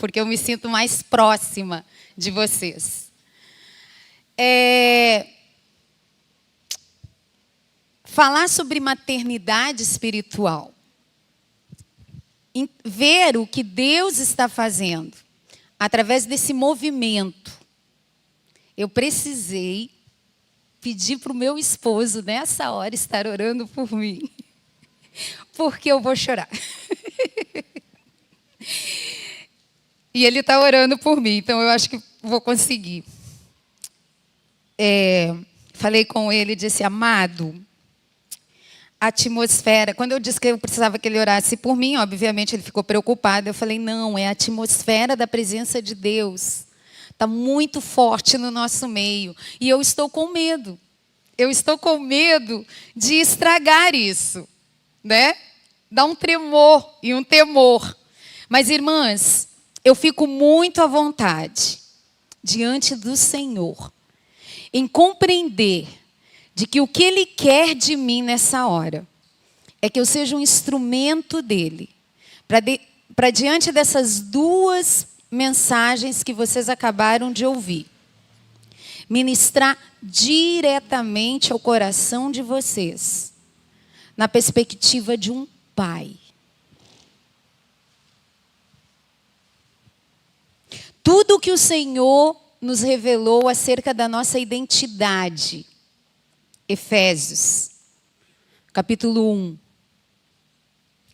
porque eu me sinto mais próxima de vocês. Falar sobre maternidade espiritual. Ver o que Deus está fazendo através desse movimento. Eu precisei pedir para o meu esposo, nessa hora, estar orando por mim. Porque eu vou chorar. E ele está orando por mim, então eu acho que vou conseguir. Falei com ele e disse, amado, a atmosfera... Quando eu disse que eu precisava que ele orasse por mim, obviamente ele ficou preocupado. Eu falei, não, é a atmosfera da presença de Deus. Está muito forte no nosso meio. E eu estou com medo. Eu estou com medo de estragar isso. Né? Dá um tremor e um temor. Mas, irmãs, eu fico muito à vontade diante do Senhor em compreender de que o que Ele quer de mim nessa hora é que eu seja um instrumento dEle para diante dessas duas mensagens que vocês acabaram de ouvir, ministrar diretamente ao coração de vocês, na perspectiva de um pai. Tudo o que o Senhor nos revelou acerca da nossa identidade. Efésios, capítulo 1.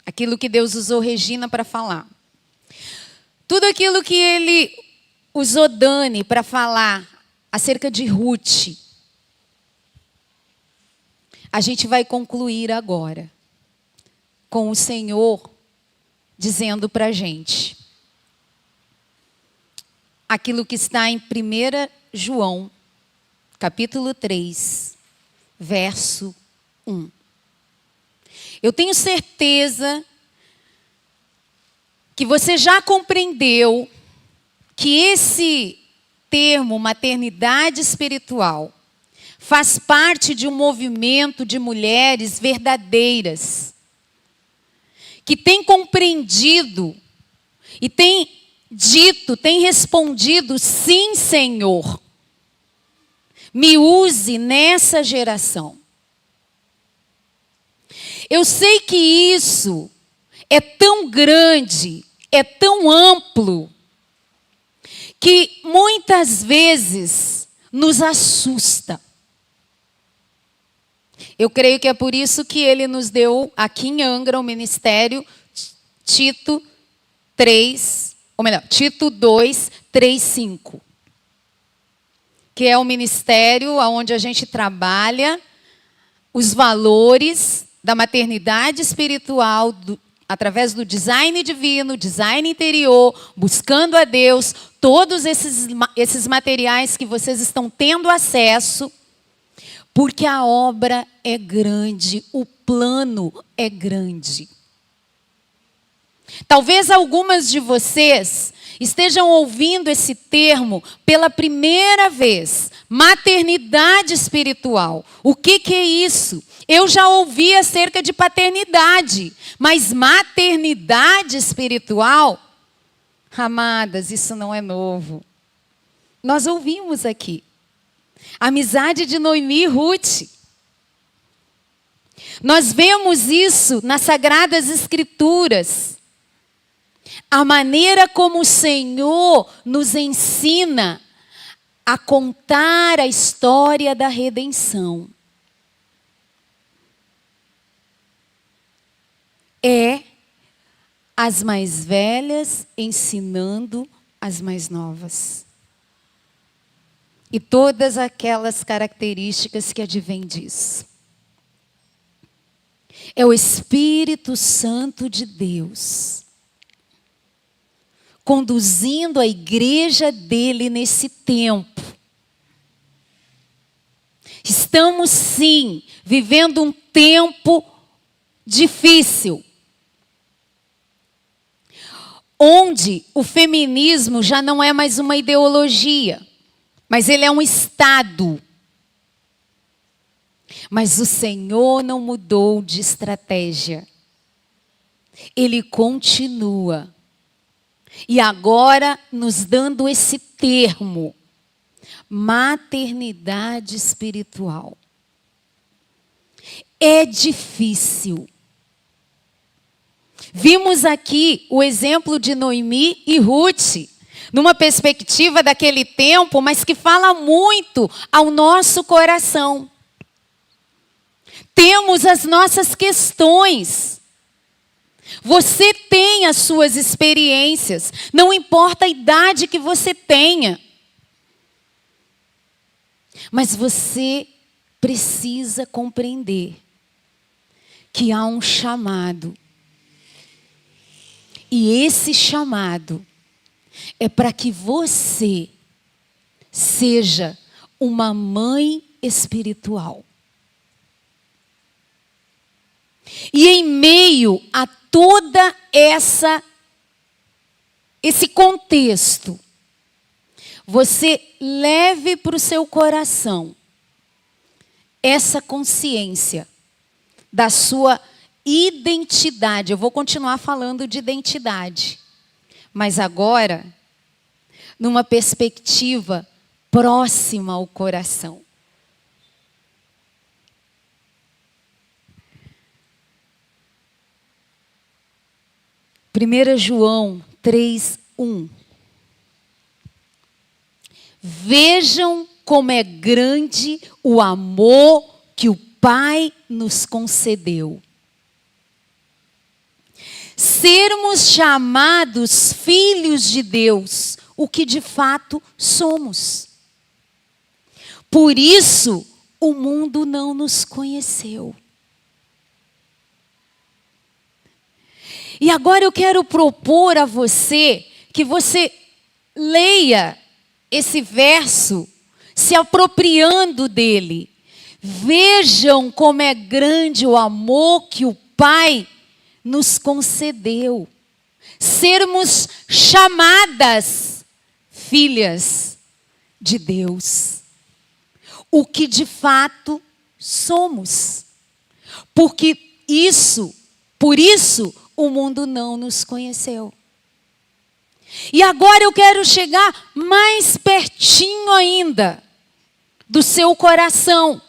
Aquilo que Deus usou Regina para falar. Tudo aquilo que Ele usou Dani para falar acerca de Ruth. A gente vai concluir agora com o Senhor dizendo para a gente aquilo que está em 1 João, capítulo 3, verso 1. Eu tenho certeza que você já compreendeu que esse termo, maternidade espiritual, faz parte de um movimento de mulheres verdadeiras, que tem compreendido e tem dito, tem respondido, sim, Senhor, me use nessa geração. Eu sei que isso é tão grande, é tão amplo, que muitas vezes nos assusta. Eu creio que é por isso que Ele nos deu aqui em Angra o ministério Tito 2, 3, 5. Que é o ministério onde a gente trabalha os valores da maternidade espiritual, através do design divino, design interior, buscando a Deus, todos esses materiais que vocês estão tendo acesso, porque a obra é grande, o plano é grande. Talvez algumas de vocês estejam ouvindo esse termo pela primeira vez, maternidade espiritual. O que é isso? Eu já ouvi acerca de paternidade, mas maternidade espiritual, amadas, isso não é novo. Nós ouvimos aqui. Amizade de Noemi e Ruth. Nós vemos isso nas Sagradas Escrituras. A maneira como o Senhor nos ensina a contar a história da redenção. É as mais velhas ensinando as mais novas. E todas aquelas características que advêm disso. É o Espírito Santo de Deus conduzindo a igreja dele nesse tempo. Estamos, sim, vivendo um tempo difícil, onde o feminismo já não é mais uma ideologia, mas ele é um estado. Mas o Senhor não mudou de estratégia. Ele continua E agora nos dando esse termo, maternidade espiritual. É difícil. Vimos aqui o exemplo de Noemi e Ruth, numa perspectiva daquele tempo, mas que fala muito ao nosso coração. Temos as nossas questões. Você tem as suas experiências, não importa a idade que você tenha. Mas você precisa compreender que há um chamado. E esse chamado é para que você seja uma mãe espiritual. E em meio a toda esse contexto, você leve para o seu coração essa consciência da sua identidade. Eu vou continuar falando de identidade, mas agora numa perspectiva próxima ao coração. Primeira João 3:1. Vejam como é grande o amor que o Pai nos concedeu. Sermos chamados filhos de Deus, o que de fato somos. Por isso, o mundo não nos conheceu. E agora eu quero propor a você que você leia esse verso se apropriando dele. Vejam como é grande o amor que o Pai nos concedeu. Sermos chamadas filhas de Deus. O que de fato somos. Por isso, o mundo não nos conheceu. E agora eu quero chegar mais pertinho ainda do seu coração.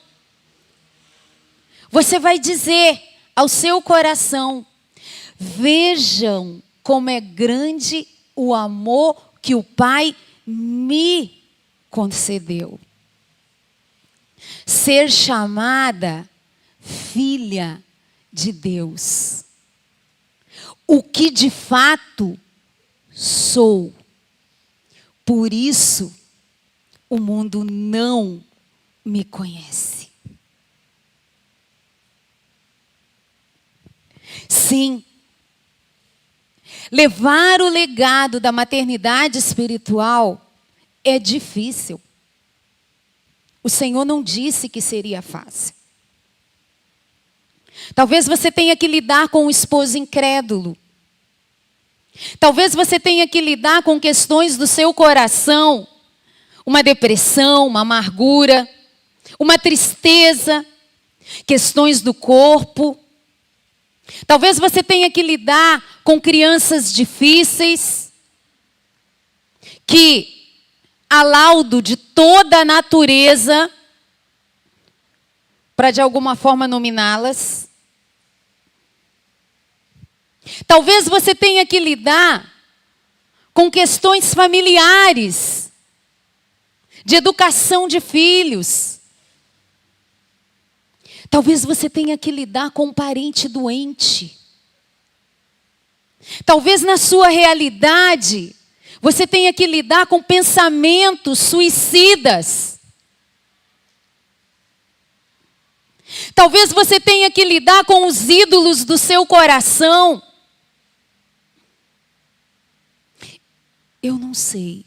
Você vai dizer ao seu coração: vejam como é grande o amor que o Pai me concedeu. Ser chamada filha de Deus. O que de fato sou. Por isso, o mundo não me conhece. Sim, levar o legado da maternidade espiritual é difícil. O Senhor não disse que seria fácil. Talvez você tenha que lidar com um esposo incrédulo. Talvez você tenha que lidar com questões do seu coração. Uma depressão, uma amargura, uma tristeza, questões do corpo. Talvez você tenha que lidar com crianças difíceis, que, a laudo de toda a natureza, para de alguma forma nominá-las. Talvez você tenha que lidar com questões familiares, de educação de filhos. Talvez você tenha que lidar com um parente doente. Talvez na sua realidade, você tenha que lidar com pensamentos suicidas. Talvez você tenha que lidar com os ídolos do seu coração. Eu não sei,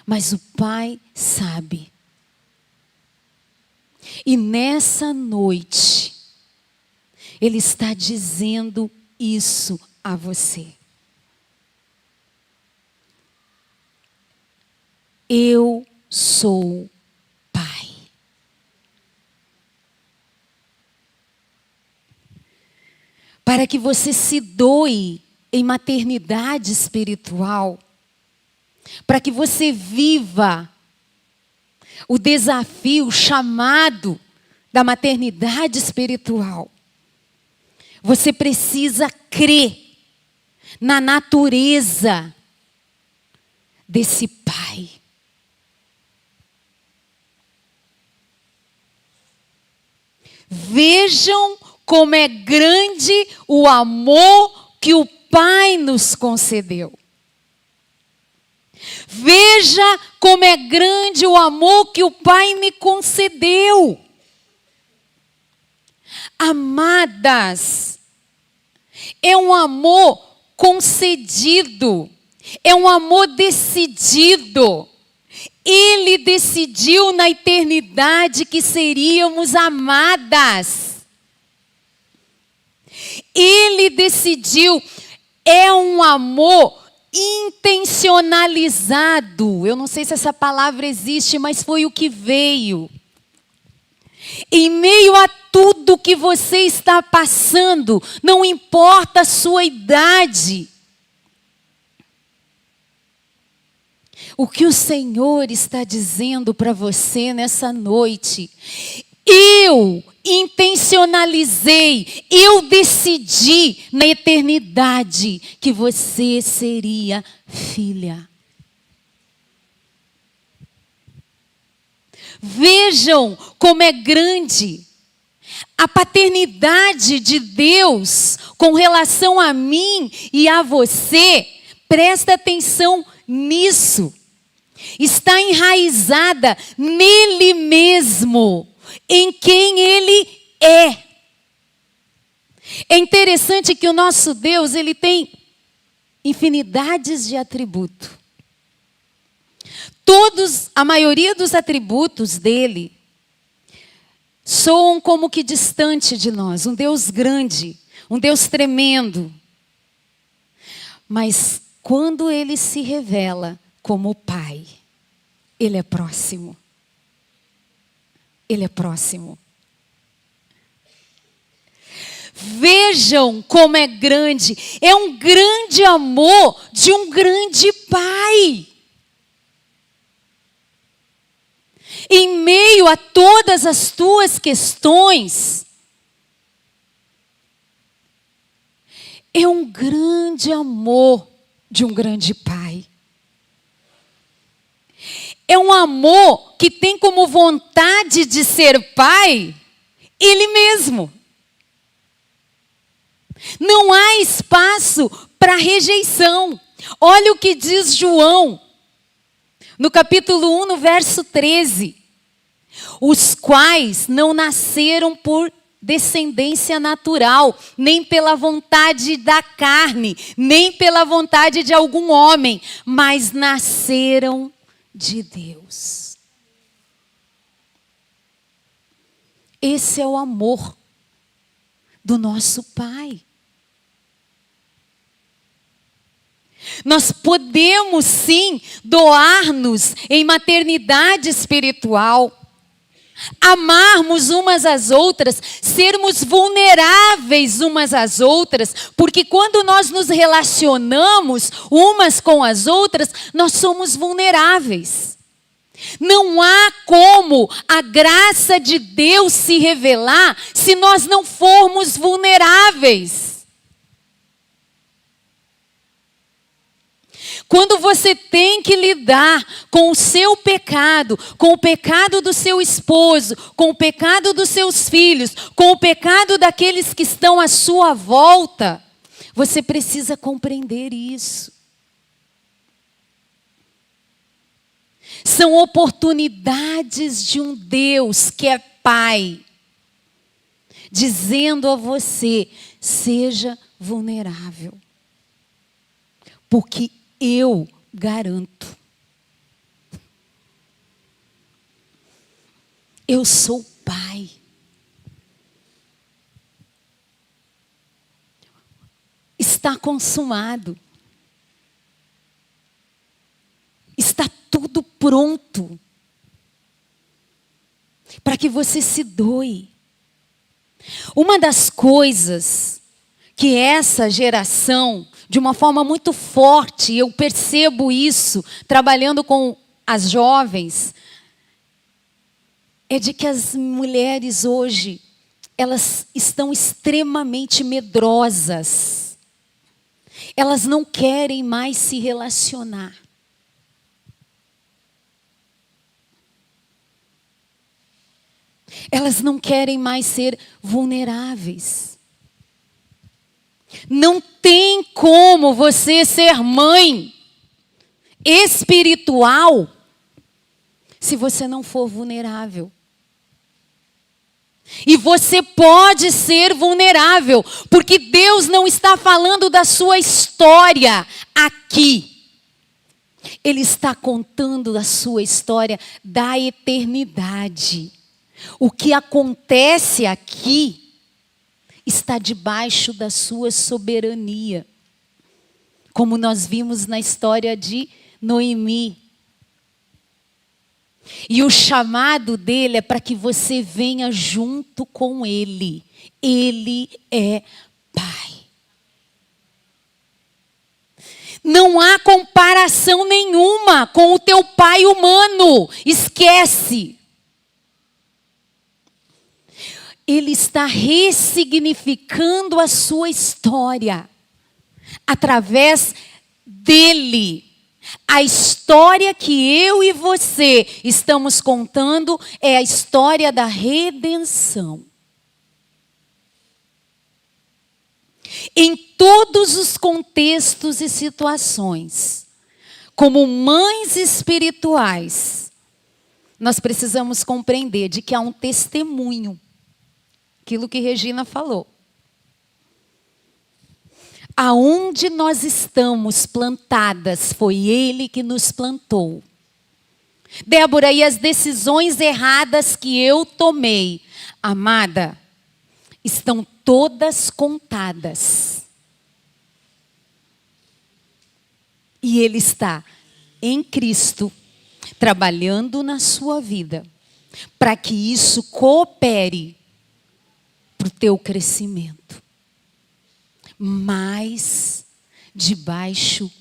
mas o Pai sabe. E nessa noite, Ele está dizendo isso a você. Eu sou Pai. Para que você se doe em maternidade espiritual, para que você viva o desafio, o chamado da maternidade espiritual, você precisa crer na natureza desse Pai. Vejam como é grande o amor que o Pai nos concedeu. Veja como é grande o amor que o Pai me concedeu. Amadas, é um amor concedido, é um amor decidido. Ele decidiu na eternidade que seríamos amadas. Ele decidiu, é um amor intencionalizado. Eu não sei se essa palavra existe, mas foi o que veio. Em meio a tudo que você está passando, não importa a sua idade, o que o Senhor está dizendo para você nessa noite: eu intencionalizei, eu decidi na eternidade que você seria filha. Vejam como é grande a paternidade de Deus com relação a mim e a você. Presta atenção nisso. Está enraizada nele mesmo, em quem ele é. É interessante que o nosso Deus, ele tem infinidades de atributos. A maioria dos atributos dele soam como que distante de nós. Um Deus grande, um Deus tremendo. Mas quando ele se revela como Pai, ele é próximo. Ele é próximo. Vejam como é grande. É um grande amor de um grande Pai. Em meio a todas as tuas questões, é um grande amor de um grande Pai. É um amor que tem como vontade de ser Pai Ele mesmo. Não há espaço para rejeição. Olha o que diz João, no capítulo 1, no verso 13. Os quais não nasceram por descendência natural, nem pela vontade da carne, nem pela vontade de algum homem, mas nasceram de Deus. Esse é o amor do nosso Pai. Nós podemos sim doar-nos em maternidade espiritual, amarmos umas às outras, sermos vulneráveis umas às outras, porque quando nós nos relacionamos umas com as outras, nós somos vulneráveis. Não há como a graça de Deus se revelar se nós não formos vulneráveis. Quando você tem que lidar com o seu pecado, com o pecado do seu esposo, com o pecado dos seus filhos, com o pecado daqueles que estão à sua volta, você precisa compreender isso. São oportunidades de um Deus que é Pai, dizendo a você: seja vulnerável, porque eu garanto. Eu sou Pai. Está consumado. Está tudo pronto para que você se doe. Uma das coisas que essa geração de uma forma muito forte, eu percebo isso trabalhando com as jovens, é de que as mulheres hoje, elas estão extremamente medrosas. Elas não querem mais se relacionar. Elas não querem mais ser vulneráveis. Não tem como você ser mãe espiritual se você não for vulnerável. E você pode ser vulnerável, porque Deus não está falando da sua história aqui. Ele está contando a sua história da eternidade. O que acontece aqui está debaixo da sua soberania. Como nós vimos na história de Noemi. E o chamado dele é para que você venha junto com ele. Ele é Pai. Não há comparação nenhuma com o teu pai humano. Esquece. Ele está ressignificando a sua história através dele. A história que eu e você estamos contando é a história da redenção. Em todos os contextos e situações, como mães espirituais, nós precisamos compreender de que há um testemunho. Aquilo que Regina falou. Aonde nós estamos plantadas, foi Ele que nos plantou. Débora, e as decisões erradas que eu tomei, amada, estão todas contadas. E Ele está em Cristo, trabalhando na sua vida, para que isso coopere para o teu crescimento. Mas debaixo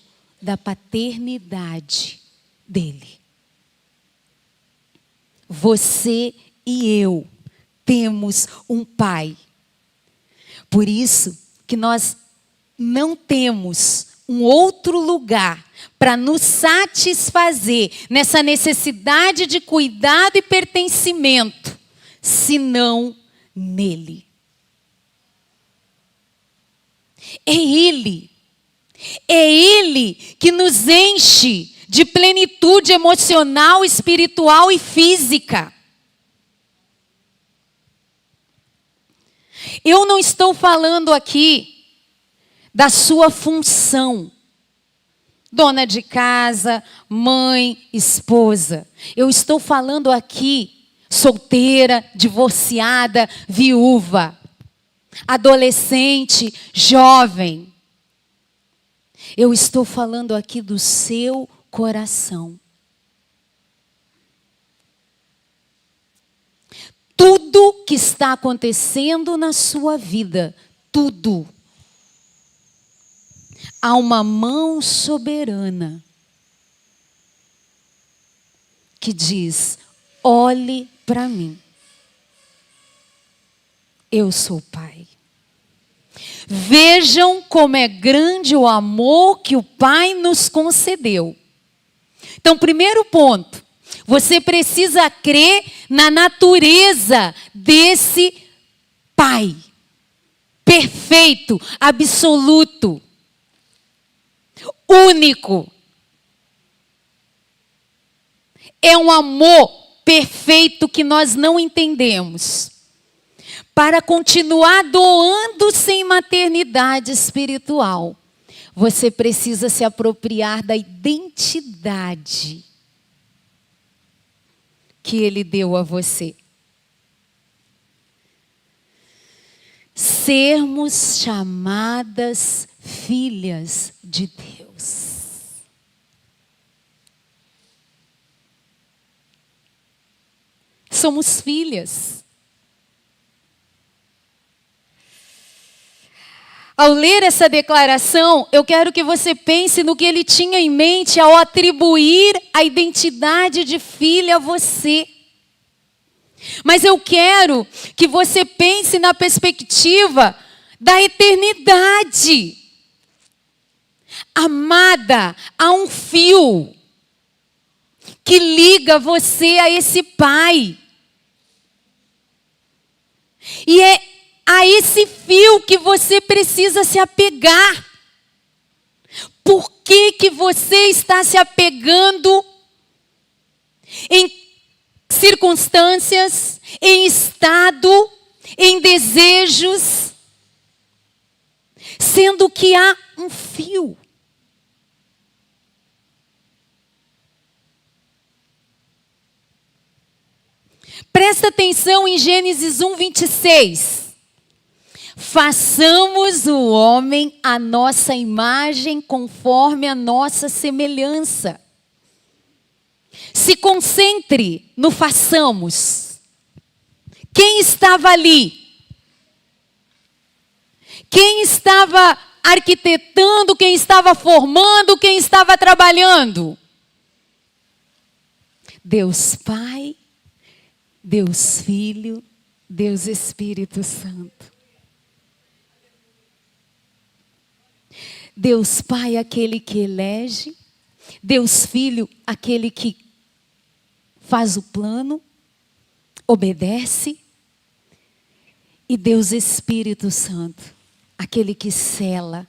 da paternidade dele. Você e eu temos um pai. Por isso que nós não temos um outro lugar para nos satisfazer nessa necessidade de cuidado e pertencimento, senão nele. É Ele que nos enche de plenitude emocional, espiritual e física. Eu não estou falando aqui da sua função, dona de casa, mãe, esposa. Eu estou falando aqui, solteira, divorciada, viúva. Adolescente, jovem. Eu estou falando aqui do seu coração. Tudo que está acontecendo na sua vida, tudo. Há uma mão soberana que diz: olhe para mim. Eu sou o Pai. Vejam como é grande o amor que o Pai nos concedeu. Então, primeiro ponto, você precisa crer na natureza desse Pai. Perfeito, absoluto, único. É um amor perfeito que nós não entendemos. Para continuar doando sem maternidade espiritual, você precisa se apropriar da identidade que Ele deu a você. Sermos chamadas filhas de Deus. Somos filhas. Ao ler essa declaração, eu quero que você pense no que ele tinha em mente ao atribuir a identidade de filha a você. Mas eu quero que você pense na perspectiva da eternidade. Amada, há um fio que liga você a esse pai. E é a esse fio que você precisa se apegar. Por que você está se apegando em circunstâncias, em estado, em desejos, sendo que há um fio? Presta atenção em Gênesis 1:26. Façamos o homem à nossa imagem, conforme a nossa semelhança. Se concentre no façamos. Quem estava ali? Quem estava arquitetando? Quem estava formando? Quem estava trabalhando? Deus Pai, Deus Filho, Deus Espírito Santo. Deus Pai, aquele que elege. Deus Filho, aquele que faz o plano, obedece. E Deus Espírito Santo, aquele que sela.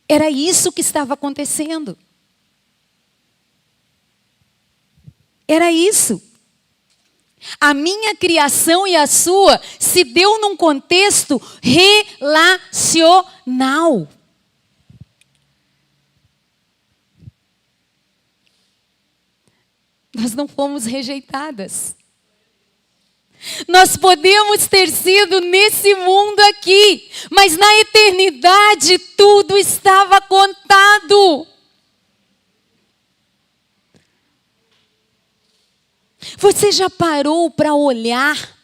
Era isso que estava acontecendo. Era isso. A minha criação e a sua se deu num contexto relacional. Nós não fomos rejeitadas. Nós podemos ter sido nesse mundo aqui, mas na eternidade tudo estava contado. Você já parou para olhar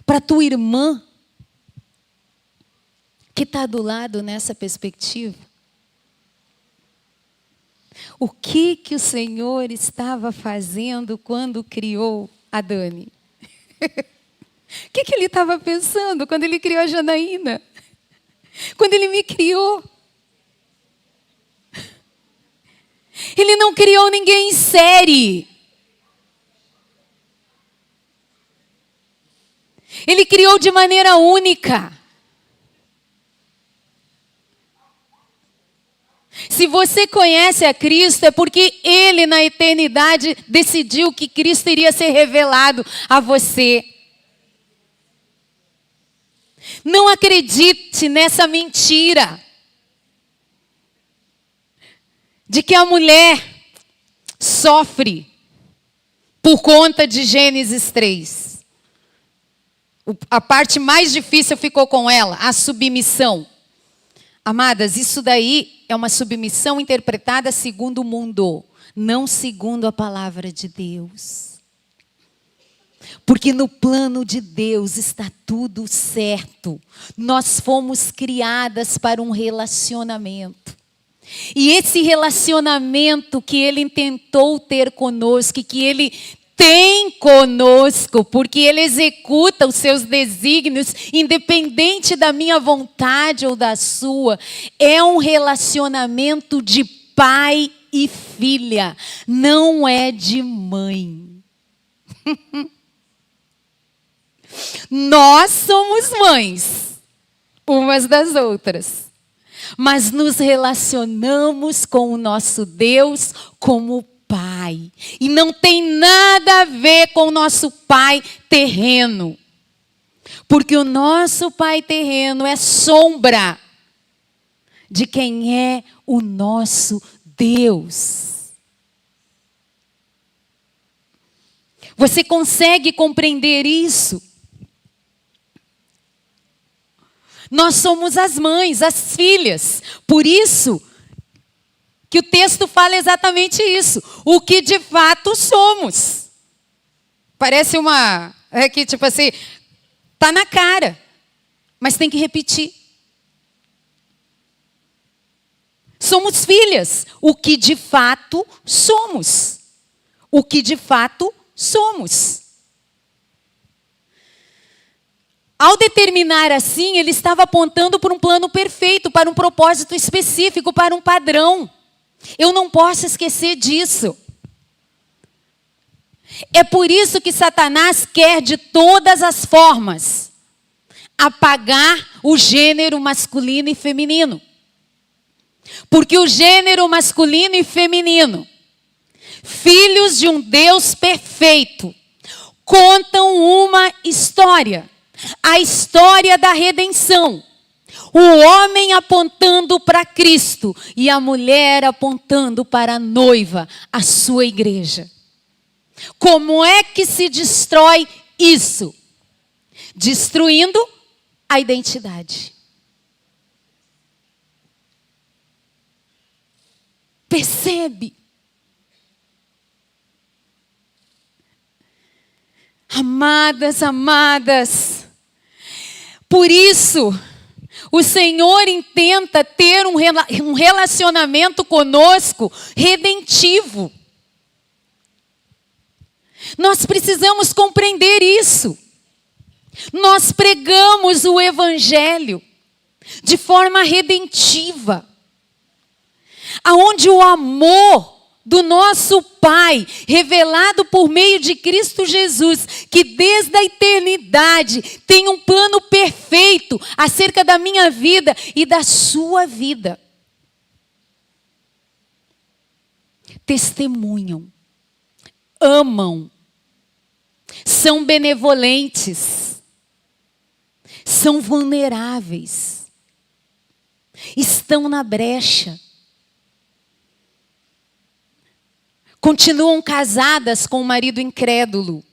para tua irmã que está do lado nessa perspectiva? O que o Senhor estava fazendo quando criou a Dani? O que Ele estava pensando quando Ele criou a Janaína? Quando Ele me criou? Ele não criou ninguém em série. Ele criou de maneira única. Se você conhece a Cristo, é porque Ele, na eternidade, decidiu que Cristo iria ser revelado a você. Não acredite nessa mentira de que a mulher sofre por conta de Gênesis 3. A parte mais difícil ficou com ela, a submissão. Amadas, isso daí é uma submissão interpretada segundo o mundo, não segundo a palavra de Deus. Porque no plano de Deus está tudo certo. Nós fomos criadas para um relacionamento. E esse relacionamento que Ele tentou ter conosco, que Ele tem conosco, porque Ele executa os seus desígnios, independente da minha vontade ou da sua, é um relacionamento de pai e filha, não é de mãe. Nós somos mães, umas das outras, mas nos relacionamos com o nosso Deus como Pai. E não tem nada a ver com o nosso pai terreno. Porque o nosso pai terreno é sombra de quem é o nosso Deus. Você consegue compreender isso? Nós somos as mães, as filhas. Por isso que o texto fala exatamente isso. O que de fato somos. Parece uma... É que tipo assim, tá na cara. mas tem que repetir. Somos filhas, o que de fato somos. O que de fato somos. Ao determinar assim, ele estava apontando para um plano perfeito, para um propósito específico, para um padrão. Eu não posso esquecer disso. É por isso que Satanás quer de todas as formas apagar o gênero masculino e feminino. Porque o gênero masculino e feminino, filhos de um Deus perfeito, contam uma história. A história da redenção. O homem apontando para Cristo e a mulher apontando para a noiva, a sua igreja. Como é que se destrói isso? Destruindo a identidade. Percebe? Amadas, amadas. Por isso, o Senhor intenta ter um relacionamento conosco redentivo. Nós precisamos compreender isso. Nós pregamos o Evangelho de forma redentiva, aonde o amor do nosso Pai, revelado por meio de Cristo Jesus, que desde a eternidade tem um plano perfeito acerca da minha vida e da sua vida. Testemunham, amam, são benevolentes, são vulneráveis, estão na brecha. Continuam casadas com o marido incrédulo.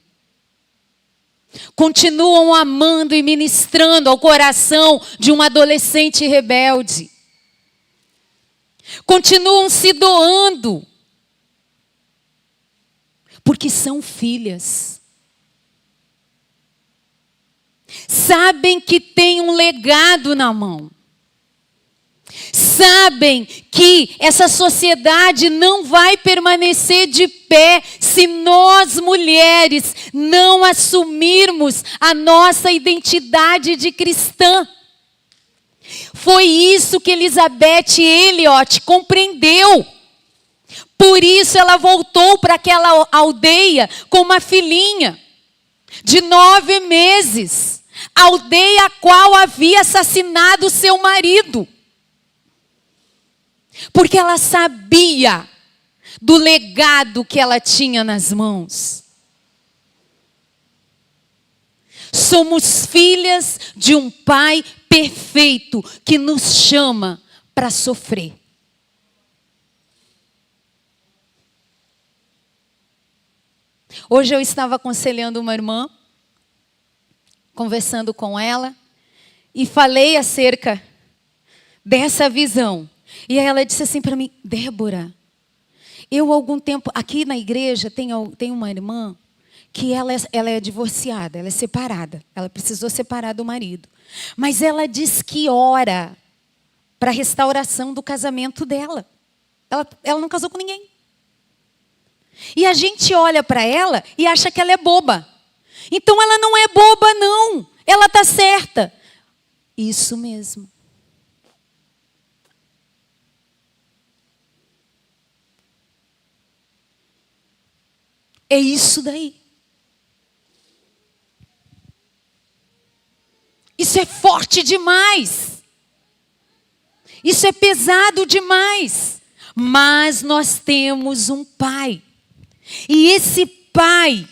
Continuam amando e ministrando ao coração de um adolescente rebelde. Continuam se doando. Porque são filhas. Sabem que tem um legado na mão. Sabem que essa sociedade não vai permanecer de pé se nós, mulheres, não assumirmos a nossa identidade de cristã. Foi isso que Elizabeth Elliot compreendeu. Por isso ela voltou para aquela aldeia com uma filhinha de 9 meses. A aldeia a qual havia assassinado seu marido. Porque ela sabia do legado que ela tinha nas mãos. Somos filhas de um Pai perfeito que nos chama para sofrer. Hoje eu estava aconselhando uma irmã, conversando com ela, e falei acerca dessa visão. E aí ela disse assim para mim: Débora, eu há algum tempo, aqui na igreja tem uma irmã que ela é divorciada, ela é separada. Ela precisou separar do marido. Mas ela diz que ora para a restauração do casamento dela. Ela não casou com ninguém. E a gente olha para ela e acha que ela é boba. Então ela não é boba, não. Ela está certa. Isso mesmo. É isso daí. Isso é forte demais. Isso é pesado demais. Mas nós temos um Pai. E esse Pai,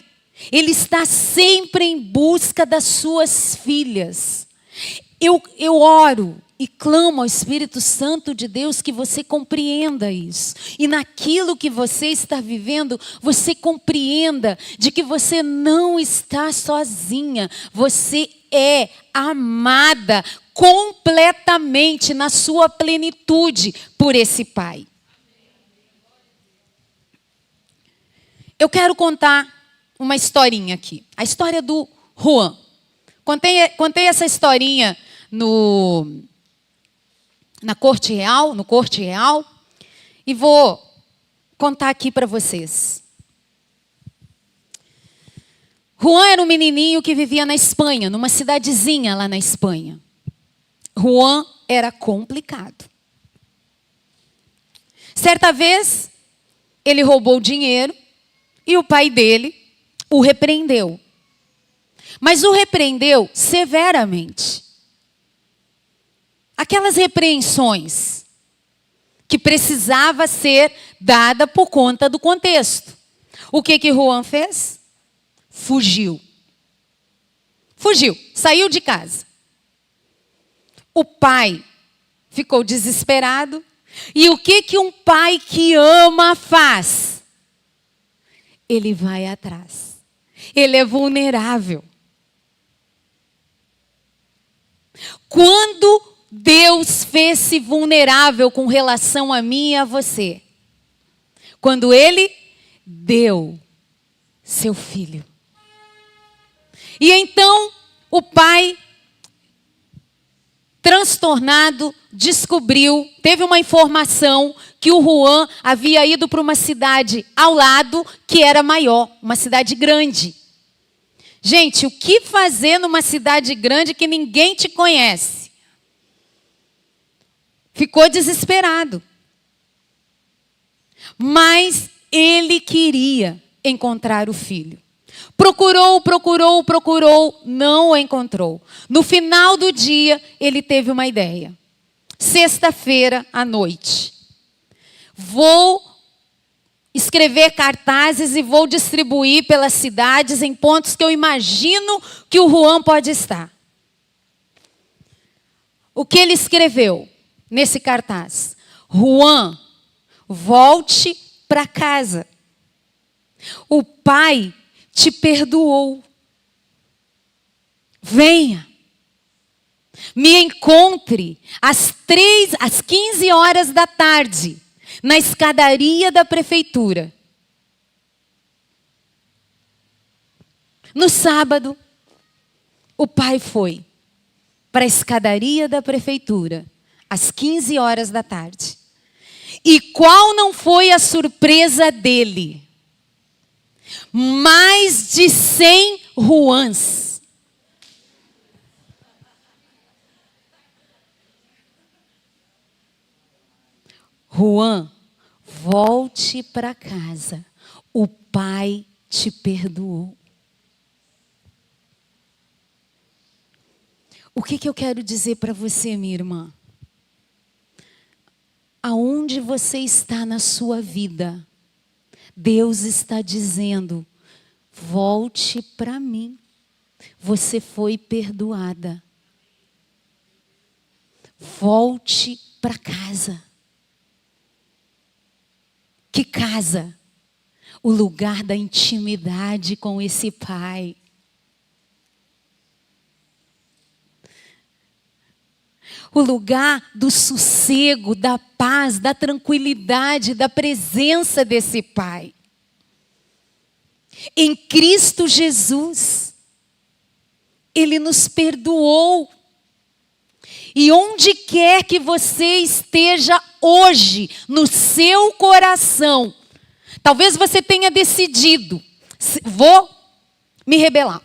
Ele está sempre em busca das suas filhas. Eu oro e clamo ao Espírito Santo de Deus que você compreenda isso. E naquilo que você está vivendo, você compreenda de que você não está sozinha. Você é amada completamente na sua plenitude por esse Pai. Eu quero contar uma historinha aqui. A história do Juan. Contei essa historinha na corte real, no corte real, e vou contar aqui para vocês. Juan era um menininho que vivia na Espanha, numa cidadezinha lá na Espanha. Juan era complicado. Certa vez, ele roubou dinheiro e o pai dele o repreendeu. Mas o repreendeu severamente. Aquelas repreensões que precisava ser dada por conta do contexto. O que Juan fez? Fugiu. Fugiu, saiu de casa. O pai ficou desesperado. E o que um pai que ama faz? Ele vai atrás. Ele é vulnerável. Quando Deus fez-se vulnerável com relação a mim e a você? Quando Ele deu seu filho. E então o pai, transtornado, descobriu, teve uma informação que o Juan havia ido para uma cidade ao lado que era maior, uma cidade grande. Gente, o que fazer numa cidade grande que ninguém te conhece? Ficou desesperado. Mas ele queria encontrar o filho. Procurou, não o encontrou. No final do dia, ele teve uma ideia. Sexta-feira à noite. Vou escrever cartazes e vou distribuir pelas cidades em pontos que eu imagino que o Juan pode estar. O que ele escreveu nesse cartaz? Juan, volte para casa. O pai te perdoou. Venha. Me encontre às 15 horas da tarde, na escadaria da prefeitura. No sábado, o pai foi para a escadaria da prefeitura, às 15 horas da tarde. E qual não foi a surpresa dele? Mais de 100 Juans. Juan, volte para casa. O pai te perdoou. O que eu quero dizer para você, minha irmã? Aonde você está na sua vida, Deus está dizendo, volte para mim. Você foi perdoada. Volte para casa. Que casa? O lugar da intimidade com esse pai. O lugar do sossego, da paz, da tranquilidade, da presença desse pai. Em Cristo Jesus, Ele nos perdoou. E onde quer que você esteja hoje, no seu coração, talvez você tenha decidido, vou me rebelar.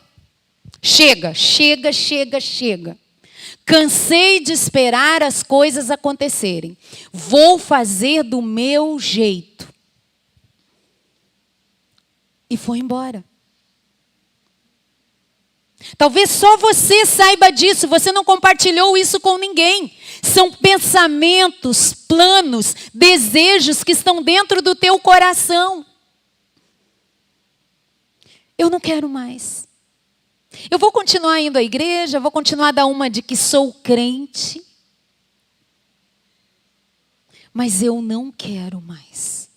Chega. Cansei de esperar as coisas acontecerem. Vou fazer do meu jeito. E foi embora. Talvez só você saiba disso, você não compartilhou isso com ninguém. São pensamentos, planos, desejos que estão dentro do teu coração. Eu não quero mais. Eu vou continuar indo à igreja, vou continuar a dar uma de que sou crente. Mas eu não quero mais.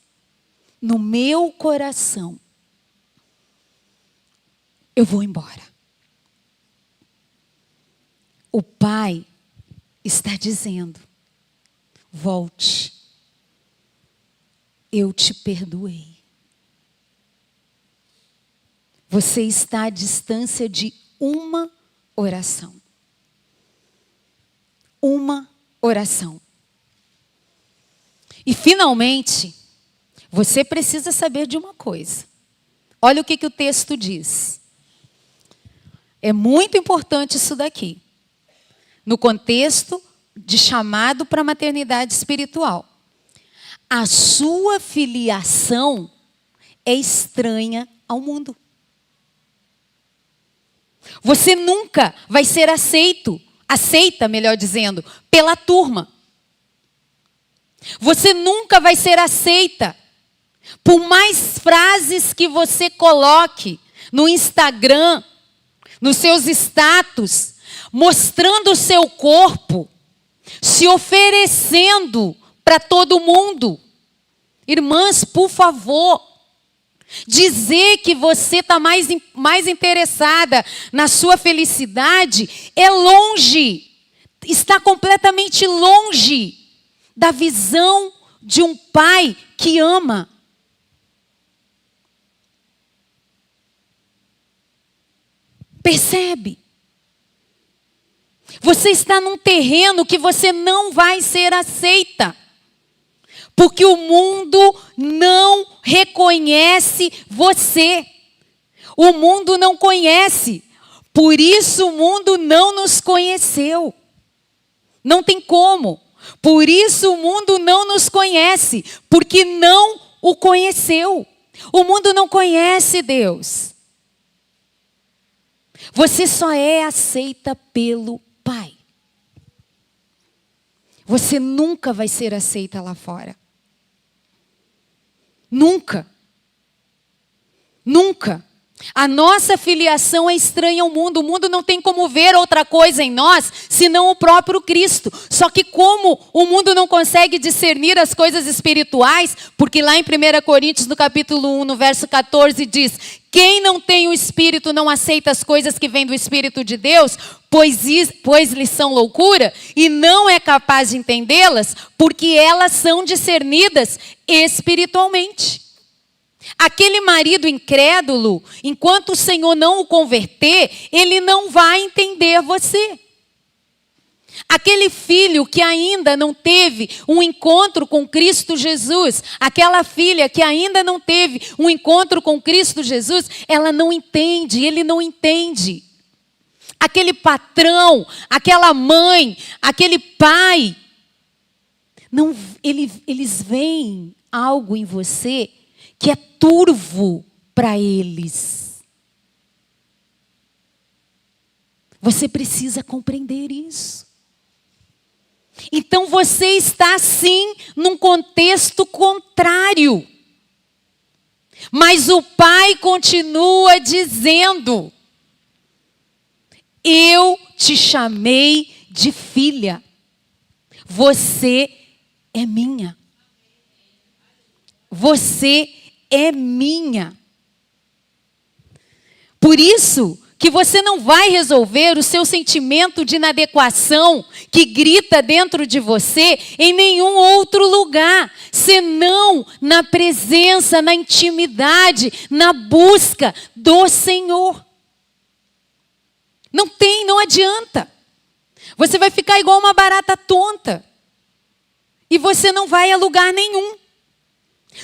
No meu coração, eu vou embora. O pai está dizendo, volte. Eu te perdoei. Você está à distância de uma oração. uma oração. E finalmente, você precisa saber de uma coisa. Olha o que o texto diz. É muito importante isso daqui. No contexto de chamado para a maternidade espiritual. A sua filiação é estranha ao mundo. Você nunca vai ser aceita, melhor dizendo, pela turma. Você nunca vai ser aceita. Por mais frases que você coloque no Instagram, nos seus status, mostrando o seu corpo, se oferecendo para todo mundo. Irmãs, por favor, dizer que você está mais interessada na sua felicidade é longe, está completamente longe da visão de um pai que ama. Percebe? Você está num terreno que você não vai ser aceita. Porque o mundo não reconhece você. O mundo não conhece. Por isso o mundo não nos conheceu. Não tem como. Por isso o mundo não nos conhece. Porque não o conheceu. O mundo não conhece Deus. Você só é aceita pelo Pai. Você nunca vai ser aceita lá fora. Nunca. Nunca. A nossa filiação é estranha ao mundo. O mundo não tem como ver outra coisa em nós, senão o próprio Cristo. Só que como o mundo não consegue discernir as coisas espirituais, porque lá em 1 Coríntios, no capítulo 1, no verso 14, diz: quem não tem o Espírito não aceita as coisas que vêm do Espírito de Deus, pois lhes são loucura, e não é capaz de entendê-las, porque elas são discernidas espiritualmente. Aquele marido incrédulo, enquanto o Senhor não o converter, ele não vai entender você. Aquele filho que ainda não teve um encontro com Cristo Jesus, aquela filha que ainda não teve um encontro com Cristo Jesus, ela não entende, ele não entende. Aquele patrão, aquela mãe, aquele pai, não, eles veem algo em você que é turvo para eles. Você precisa compreender isso. Então você está sim num contexto contrário. Mas o Pai continua dizendo: eu te chamei de filha. Você é minha. Você é minha. Por isso que você não vai resolver o seu sentimento de inadequação que grita dentro de você em nenhum outro lugar, senão na presença, na intimidade, na busca do Senhor. Não adianta. Você vai ficar igual uma barata tonta. E você não vai a lugar nenhum.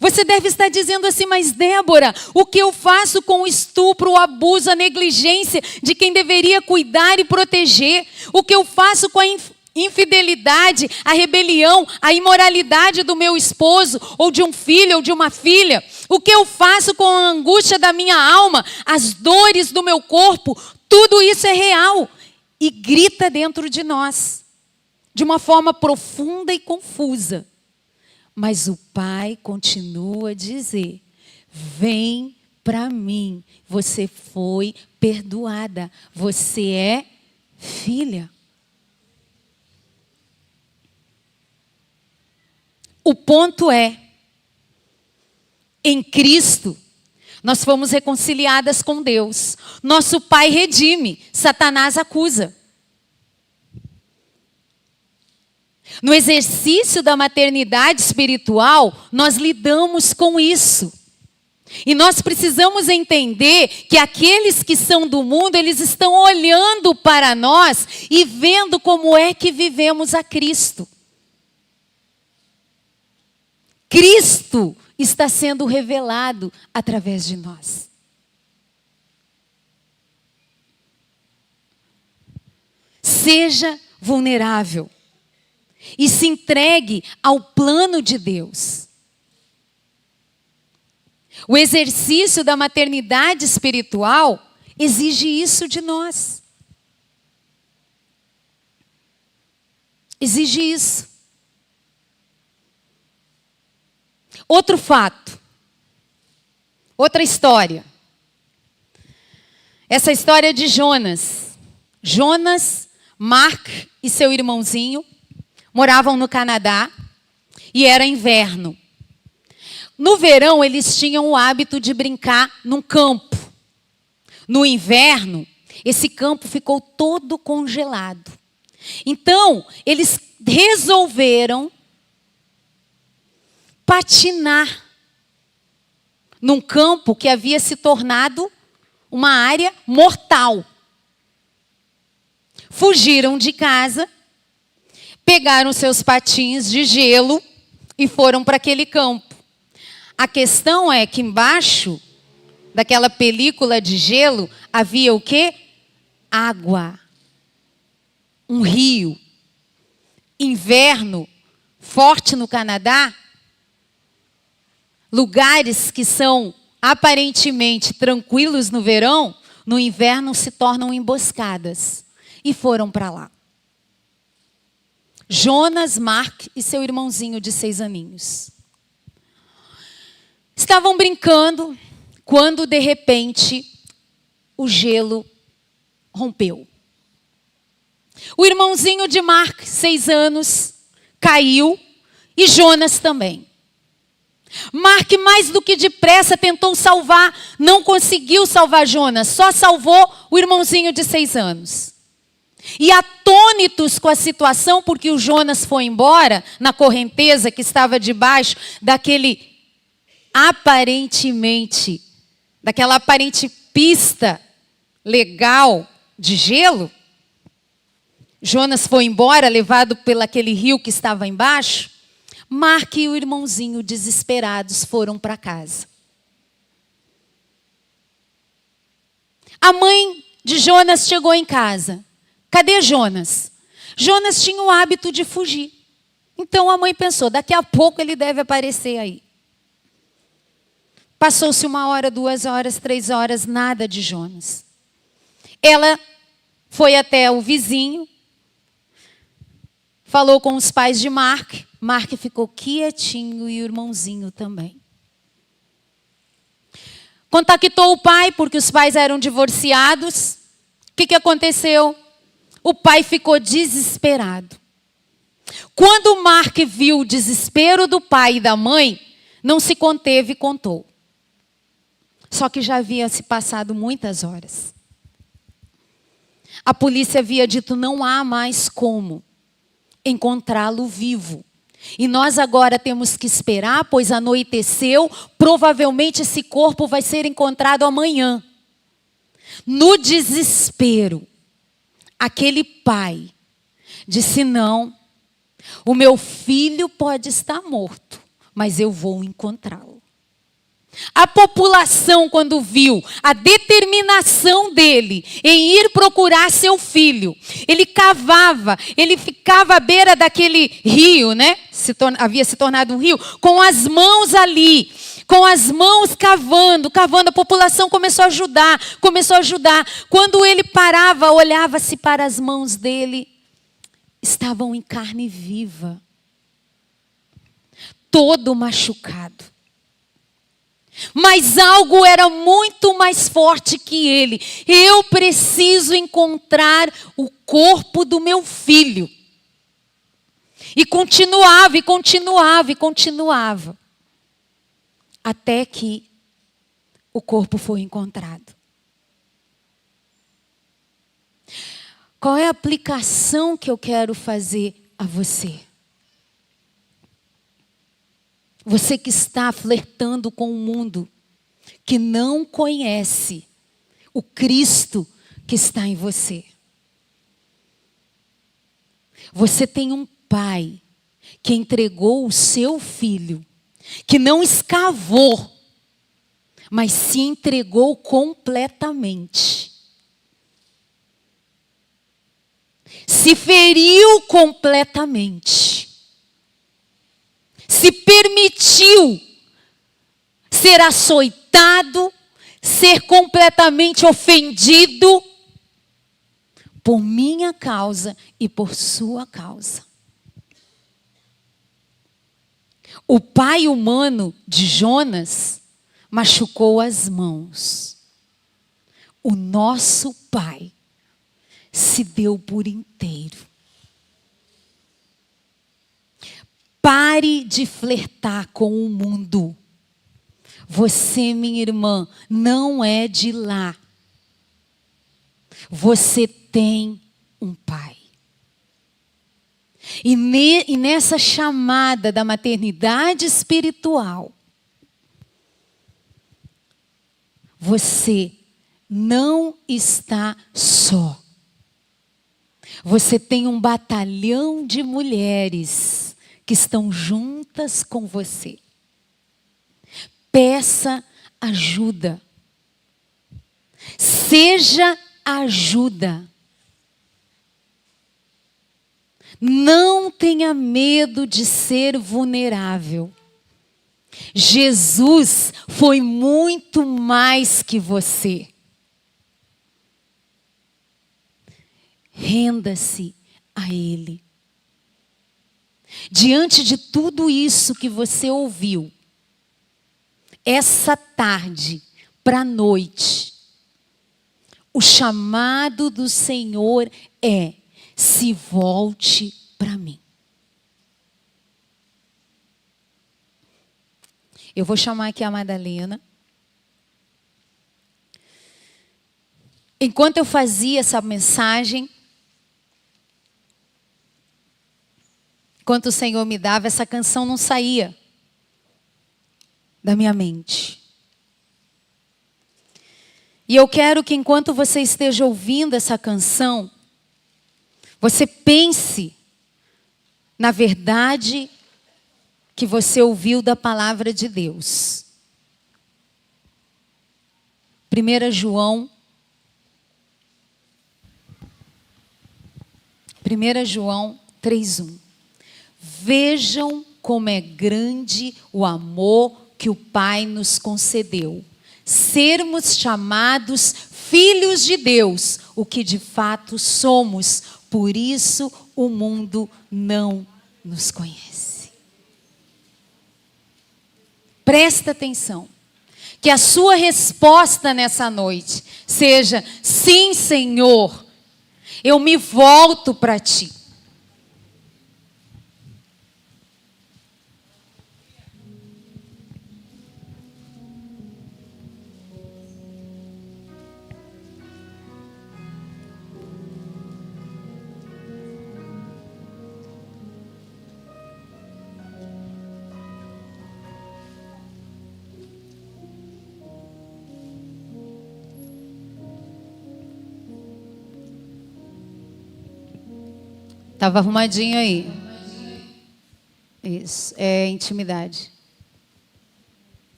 Você deve estar dizendo assim: mas Débora, o que eu faço com o estupro, o abuso, a negligência de quem deveria cuidar e proteger? O que eu faço com a infidelidade, a rebelião, a imoralidade do meu esposo, ou de um filho, ou de uma filha? O que eu faço com a angústia da minha alma, as dores do meu corpo? Tudo isso é real e grita dentro de nós, de uma forma profunda e confusa. Mas o Pai continua a dizer: vem para mim, você foi perdoada, você é filha. O ponto é, em Cristo, nós fomos reconciliadas com Deus. Nosso Pai redime, Satanás acusa. No exercício da maternidade espiritual, nós lidamos com isso. E nós precisamos entender que aqueles que são do mundo, eles estão olhando para nós e vendo como é que vivemos a Cristo. Cristo está sendo revelado através de nós. Seja vulnerável e se entregue ao plano de Deus. O exercício da maternidade espiritual exige isso de nós. Exige isso. Outro fato. Outra história. Essa história de Jonas. Jonas, Mark e seu irmãozinho moravam no Canadá e era inverno. No verão, eles tinham o hábito de brincar num campo. No inverno, esse campo ficou todo congelado. Então, eles resolveram patinar num campo que havia se tornado uma área mortal. Fugiram de casa, pegaram seus patins de gelo e foram para aquele campo. A questão é que embaixo daquela película de gelo havia o quê? Água. Um rio. Inverno forte no Canadá. Lugares que são aparentemente tranquilos no verão, no inverno se tornam emboscadas. E foram para lá. Jonas, Mark e seu irmãozinho de 6 aninhos. Estavam brincando quando, de repente, o gelo rompeu. O irmãozinho de Mark, 6 anos, caiu e Jonas também. Mark, mais do que depressa, tentou salvar, não conseguiu salvar Jonas, só salvou o irmãozinho de 6 anos. E atônitos com a situação, porque o Jonas foi embora na correnteza que estava debaixo daquela aparente pista legal de gelo. Jonas foi embora, levado pelaquele rio que estava embaixo. Mark e o irmãozinho, desesperados, foram para casa. A mãe de Jonas chegou em casa. Cadê Jonas? Jonas tinha o hábito de fugir. Então a mãe pensou, daqui a pouco ele deve aparecer aí. Passou-se 1 hora, 2 horas, 3 horas, nada de Jonas. Ela foi até o vizinho, falou com os pais de Mark. Mark ficou quietinho e o irmãozinho também. Contactou o pai, porque os pais eram divorciados. O que aconteceu? O pai ficou desesperado. Quando Mark viu o desespero do pai e da mãe, não se conteve e contou. Só que já havia se passado muitas horas. A polícia havia dito, não há mais como encontrá-lo vivo. E nós agora temos que esperar, pois anoiteceu, provavelmente esse corpo vai ser encontrado amanhã. No desespero, aquele pai disse, não, o meu filho pode estar morto, mas eu vou encontrá-lo. A população, quando viu a determinação dele em ir procurar seu filho, ele cavava, ele ficava à beira daquele rio, né? Havia se tornado um rio, com as mãos ali, com as mãos cavando, a população começou a ajudar. Quando ele parava, olhava-se para as mãos dele, estavam em carne viva, todo machucado. Mas algo era muito mais forte que ele. Eu preciso encontrar o corpo do meu filho. E continuava. Até que o corpo foi encontrado. Qual é a aplicação que eu quero fazer a você? Você que está flertando com o mundo, que não conhece o Cristo que está em você. Você tem um pai que entregou o seu filho, que não escavou, mas se entregou completamente. Se feriu completamente. Se permitiu ser açoitado, ser completamente ofendido por minha causa e por sua causa. O pai humano de Jonas machucou as mãos. O nosso pai se deu por inteiro. Pare de flertar com o mundo. Você, minha irmã, não é de lá. Você tem um pai. E nessa chamada da maternidade espiritual, você não está só. Você tem um batalhão de mulheres que estão juntas com você. Peça ajuda. Seja ajuda. Não tenha medo de ser vulnerável. Jesus foi muito mais que você. Renda-se a Ele. Diante de tudo isso que você ouviu, essa tarde para a noite, o chamado do Senhor é: se volte para mim. Eu vou chamar aqui a Madalena. Enquanto eu fazia essa mensagem, enquanto o Senhor me dava, essa canção não saía da minha mente. E eu quero que enquanto você esteja ouvindo essa canção, você pense na verdade que você ouviu da palavra de Deus. 1 João 3:1. Vejam como é grande o amor que o Pai nos concedeu. Sermos chamados filhos de Deus, o que de fato somos. Por isso o mundo não nos conhece. Presta atenção. Que a sua resposta nessa noite seja: sim, Senhor, eu me volto para Ti. Estava arrumadinho aí. Isso, é intimidade.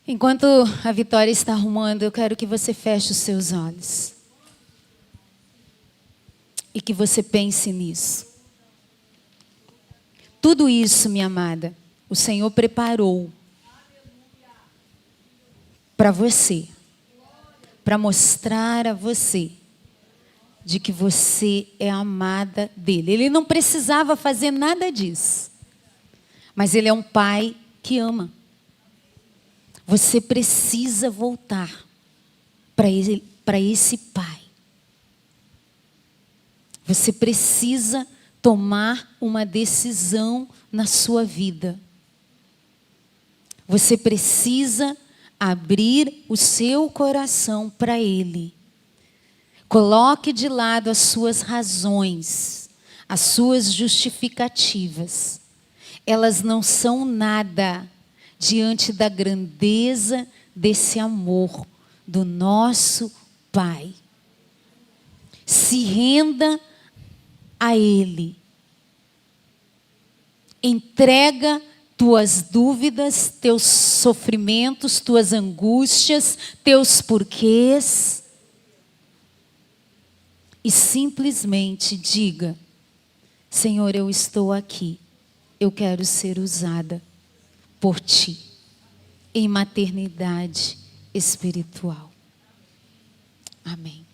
Enquanto a Vitória está arrumando, eu quero que você feche os seus olhos. E que você pense nisso. Tudo isso, minha amada, o Senhor preparou para você. Para mostrar a você de que você é amada dele. Ele não precisava fazer nada disso. Mas ele é um pai que ama. Você precisa voltar para esse pai. Você precisa tomar uma decisão na sua vida. Você precisa abrir o seu coração para Ele. Coloque de lado as suas razões, as suas justificativas. elas não são nada diante da grandeza desse amor do nosso Pai. Se renda a Ele. Entrega tuas dúvidas, teus sofrimentos, tuas angústias, teus porquês. E simplesmente diga: Senhor, eu estou aqui. Eu quero ser usada por Ti em maternidade espiritual. Amém.